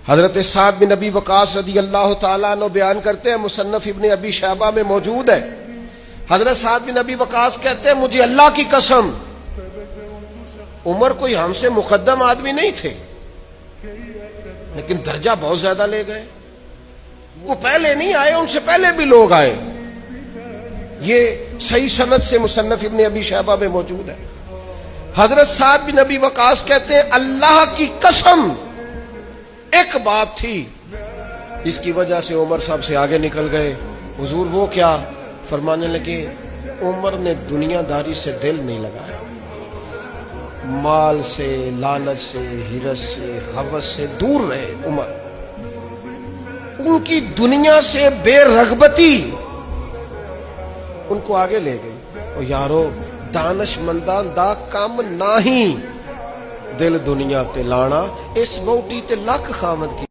حضرت سعد بن ابی وقاص رضی اللہ تعالیٰ عنہ بیان کرتے ہیں، مصنف ابن ابی شیبہ میں موجود ہے، حضرت سعد بن ابی وقاص کہتے ہیں مجھے اللہ کی قسم عمر کوئی ہم سے مقدم آدمی نہیں تھے، لیکن درجہ بہت زیادہ لے گئے، وہ پہلے نہیں آئے، ان سے پہلے بھی لوگ آئے۔ یہ صحیح سند سے مصنف ابن ابی شیبہ میں موجود ہے۔ حضرت سعد بن ابی وقاص کہتے ہیں اللہ کی قسم ایک بات تھی اس کی وجہ سے عمر صاحب سے آگے نکل گئے۔ حضور وہ کیا؟ فرمانے لگے عمر نے دنیا داری سے دل نہیں لگایا، مال سے، لالچ سے، ہرس سے، ہوس سے دور رہے عمر، ان کی دنیا سے بے رغبتی ان کو آگے لے گئی۔ اور یارو دانش مندان دا کام نہ ہی دل دنیا تے لانا، اس ووٹی تے لکھ خامد کی